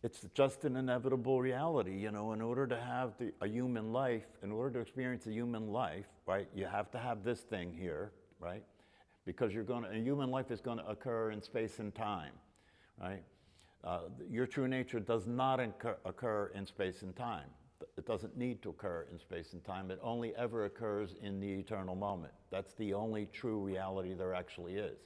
it's just an inevitable reality. You know, in order to have a human life, in order to experience a human life, right, you have to have this thing here, right? Because a human life is going to occur in space and time, right? Your true nature does not occur in space and time. It doesn't need to occur in space and time. It only ever occurs in the eternal moment. That's the only true reality there actually is,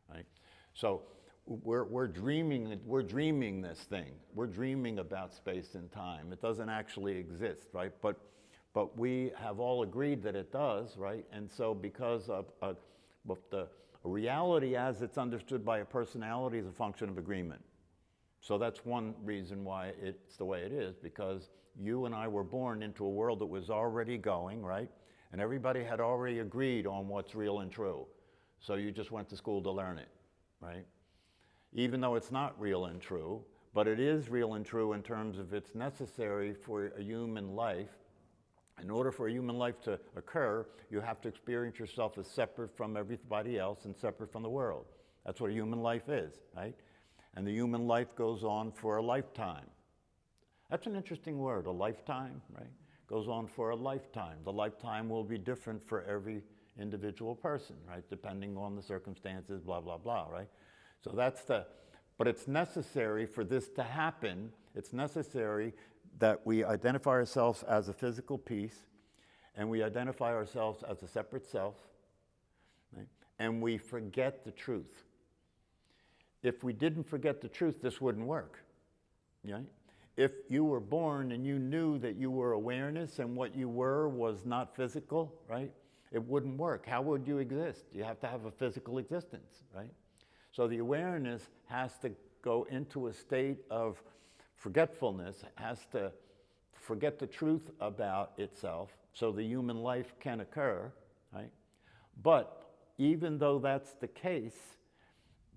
right? So we're dreaming this thing. We're dreaming about space and time. It doesn't actually exist, right? But we have all agreed that it does, right? And so because of the reality as it's understood by a personality is a function of agreement. So that's one reason why it's the way it is, because you and I were born into a world that was already going, right? And everybody had already agreed on what's real and true. So you just went to school to learn it, right? Even though it's not real and true, but it is real and true in terms of it's necessary for a human life. In order for a human life to occur, you have to experience yourself as separate from everybody else and separate from the world. That's what a human life is, right? And the human life goes on for a lifetime. That's an interesting word, a lifetime, right? Goes on for a lifetime. The lifetime will be different for every individual person, right? Depending on the circumstances, blah, blah, blah, right? So but it's necessary for this to happen. It's necessary that we identify ourselves as a physical piece, and we identify ourselves as a separate self, right? And we forget the truth. If we didn't forget the truth, this wouldn't work, right? If you were born and you knew that you were awareness and what you were was not physical, right? It wouldn't work. How would you exist? You have to have a physical existence, right? So the awareness has to go into a state of forgetfulness, has to forget the truth about itself so the human life can occur, right? But even though that's the case,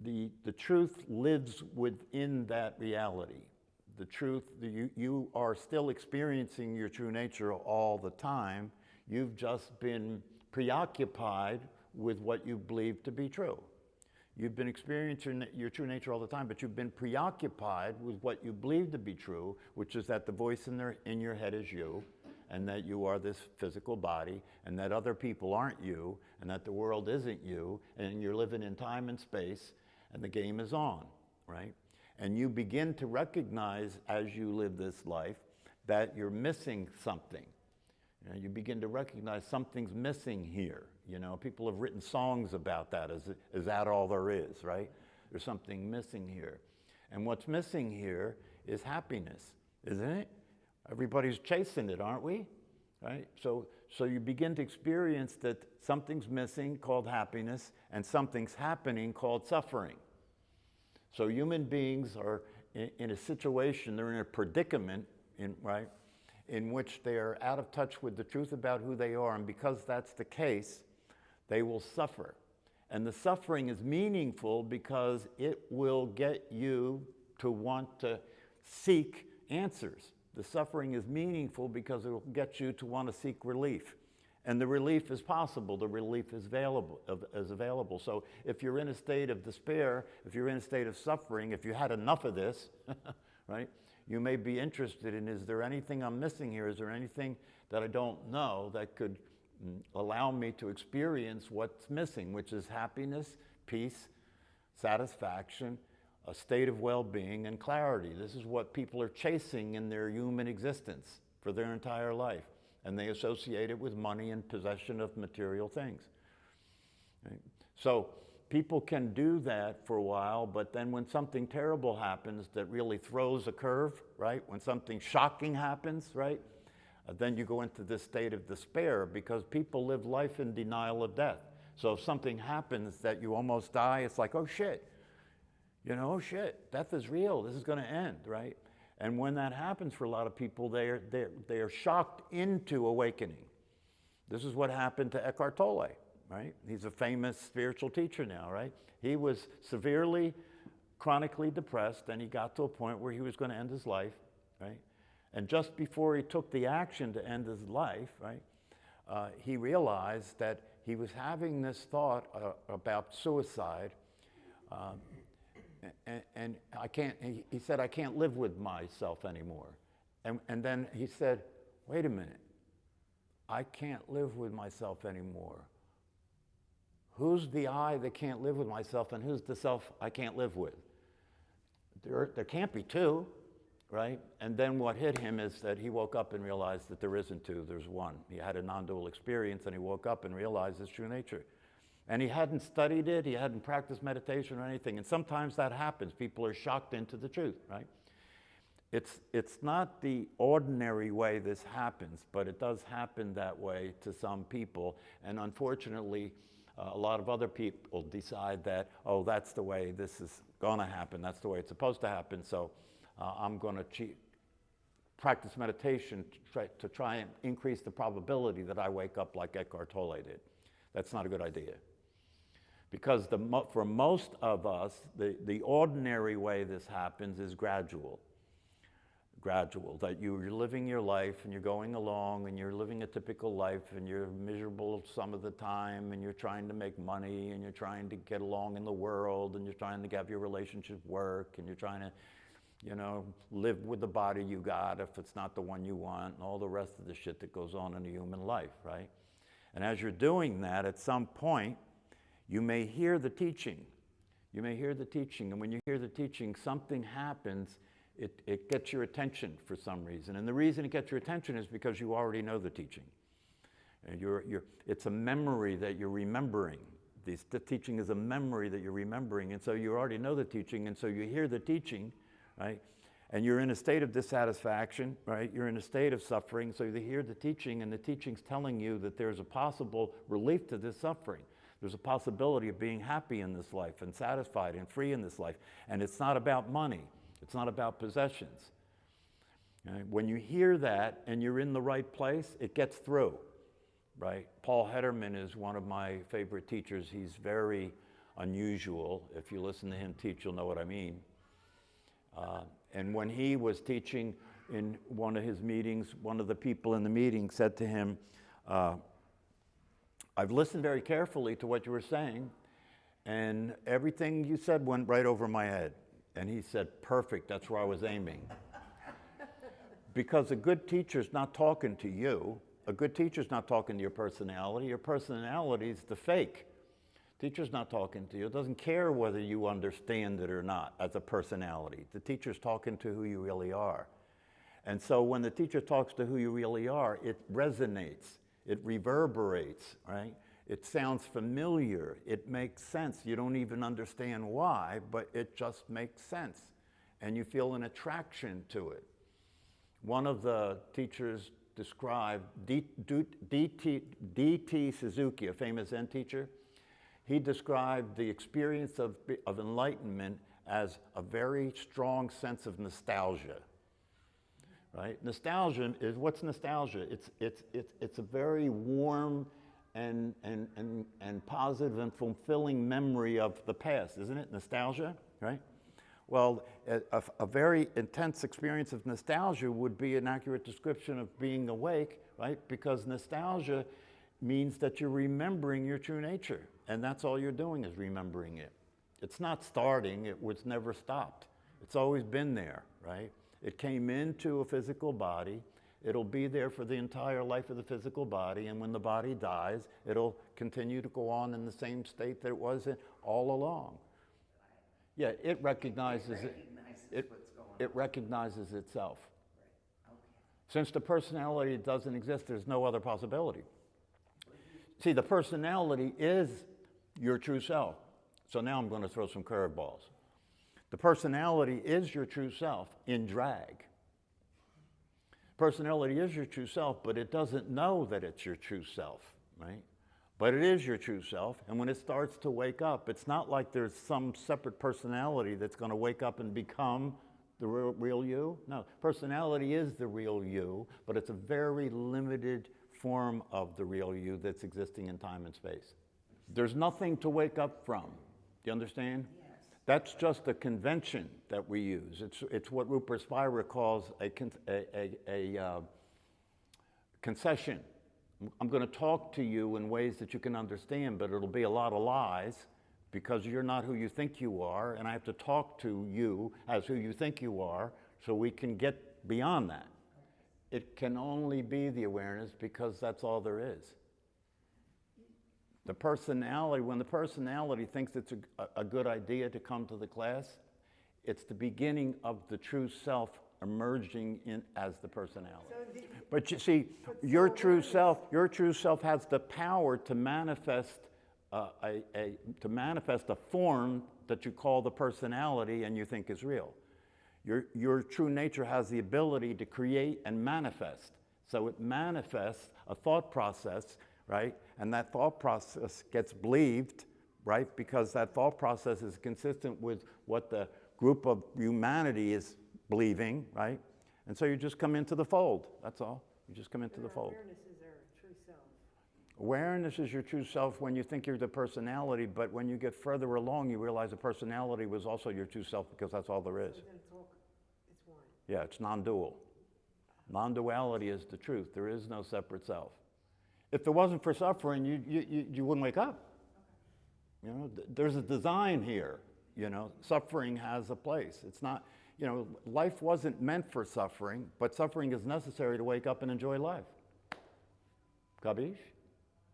the truth lives within that reality. The truth, you are still experiencing your true nature all the time. You've just been preoccupied with what you believe to be true. You've been experiencing your true nature all the time, but you've been preoccupied with what you believe to be true, which is that the voice in your head is you, and that you are this physical body, and that other people aren't you, and that the world isn't you, and you're living in time and space, and the game is on, right? And you begin to recognize as you live this life that you're missing something. You know, you begin to recognize something's missing here. You know, people have written songs about that. Is that all there is, right? There's something missing here. And what's missing here is happiness, isn't it? Everybody's chasing it, aren't we? Right? So you begin to experience that something's missing called happiness and something's happening called suffering. So human beings are in a situation, they're in a predicament, right, in which they are out of touch with the truth about who they are. And because that's the case, they will suffer. And the suffering is meaningful because it will get you to want to seek answers. The suffering is meaningful because it will get you to want to seek relief. And the relief is possible, the relief is available. So if you're in a state of despair, if you're in a state of suffering, if you had enough of this, right, you may be interested in, is there anything I'm missing here? Is there anything that I don't know that could allow me to experience what's missing, which is happiness, peace, satisfaction, a state of well-being, and clarity. This is what people are chasing in their human existence for their entire life. And they associate it with money and possession of material things. Right? So people can do that for a while, but then when something terrible happens that really throws a curve, right? When something shocking happens, right? Then you go into this state of despair because people live life in denial of death. So if something happens that you almost die, it's like, oh shit, you know, oh shit, death is real, this is gonna end, right? And when that happens for a lot of people, they are shocked into awakening. This is what happened to Eckhart Tolle, right? He's a famous spiritual teacher now, right? He was severely, chronically depressed, and he got to a point where he was going to end his life, right? And just before he took the action to end his life, right, he realized that he was having this thought about suicide, and I can't, he said, I can't live with myself anymore. And then he said, wait a minute, I can't live with myself anymore. Who's the I that can't live with myself, and who's the self I can't live with? There can't be two, right? And then what hit him is that he woke up and realized that there isn't two, there's one. He had a non-dual experience, and he woke up and realized his true nature. And he hadn't studied it, he hadn't practiced meditation or anything. And sometimes that happens. People are shocked into the truth, right? It's not the ordinary way this happens, but it does happen that way to some people. And unfortunately, a lot of other people decide that, oh, that's the way this is going to happen. That's the way it's supposed to happen. So I'm going to practice meditation to try and increase the probability that I wake up like Eckhart Tolle did. That's not a good idea. Because for most of us, the ordinary way this happens is gradual. That you're living your life and you're going along and you're living a typical life and you're miserable some of the time and you're trying to make money and you're trying to get along in the world and you're trying to have your relationship work and you're trying to, live with the body you got if it's not the one you want and all the rest of the shit that goes on in a human life, right? And as you're doing that, at some point, you may hear the teaching. You may hear the teaching, and when you hear the teaching, something happens. It gets your attention for some reason. And the reason it gets your attention is because you already know the teaching. And it's a memory that you're remembering. The teaching is a memory that you're remembering. And so you already know the teaching, and so you hear the teaching, right? And you're in a state of dissatisfaction, right? You're in a state of suffering, so you hear the teaching, and the teaching's telling you that there's a possible relief to this suffering. There's a possibility of being happy in this life and satisfied and free in this life. And it's not about money. It's not about possessions. When you hear that and you're in the right place, it gets through, right? Paul Hederman is one of my favorite teachers. He's very unusual. If you listen to him teach, you'll know what I mean. And when he was teaching in one of his meetings, one of the people in the meeting said to him, I've listened very carefully to what you were saying, and everything you said went right over my head. And he said, perfect, that's where I was aiming. Because a good teacher's not talking to you. A good teacher's not talking to your personality. Your personality's the fake. Teacher's not talking to you. It doesn't care whether you understand it or not as a personality. The teacher's talking to who you really are. And so when the teacher talks to who you really are, it resonates. It reverberates, right? It sounds familiar. It makes sense. You don't even understand why, but it just makes sense. And you feel an attraction to it. One of the teachers described, D.T. Suzuki, a famous Zen teacher, he described the experience of enlightenment as a very strong sense of nostalgia. Right? Nostalgia is, what's nostalgia? It's a very warm and positive and fulfilling memory of the past, isn't it? Nostalgia, right? Well, a very intense experience of nostalgia would be an accurate description of being awake, right? Because nostalgia means that you're remembering your true nature, and that's all you're doing is remembering it. It's not starting, it was never stopped. It's always been there, right? It came into a physical body. It'll be there for the entire life of the physical body, and when the body dies, it'll continue to go on in the same state that it was in all along. Yeah, it recognizes it recognizes itself. Right. Okay. Since the personality doesn't exist, there's no other possibility. See, the personality is your true self. So now I'm going to throw some curveballs. The personality is your true self in drag. Personality is your true self, but it doesn't know that it's your true self, right? But it is your true self, and when it starts to wake up, it's not like there's some separate personality that's going to wake up and become the real you. No, personality is the real you, but it's a very limited form of the real you that's existing in time and space. There's nothing to wake up from. Do you understand? Yes. That's just a convention that we use. It's what Rupert Spira calls a concession. I'm going to talk to you in ways that you can understand, but it'll be a lot of lies because you're not who you think you are, and I have to talk to you as who you think you are so we can get beyond that. It can only be the awareness because that's all there is. The personality, when the personality thinks it's a good idea to come to the class, it's the beginning of the true self emerging in as the personality. But you see, your true self has the power to manifest a form that you call the personality and you think is real. Your true nature has the ability to create and manifest. So it manifests a thought process, right? And that thought process gets believed, right? Because that thought process is consistent with what the group of humanity is believing, right? And so you just come into the fold, that's all. You just come into the fold. Awareness is our true self. Awareness is your true self when you think you're the personality, but when you get further along, you realize the personality was also your true self because that's all there is. So then it's one. Yeah, it's non-dual. Non-duality is the truth. There is no separate self. If there wasn't for suffering, you wouldn't wake up. You know, there's a design here. You know, suffering has a place. It's not, you know, life wasn't meant for suffering, but suffering is necessary to wake up and enjoy life. Kabish?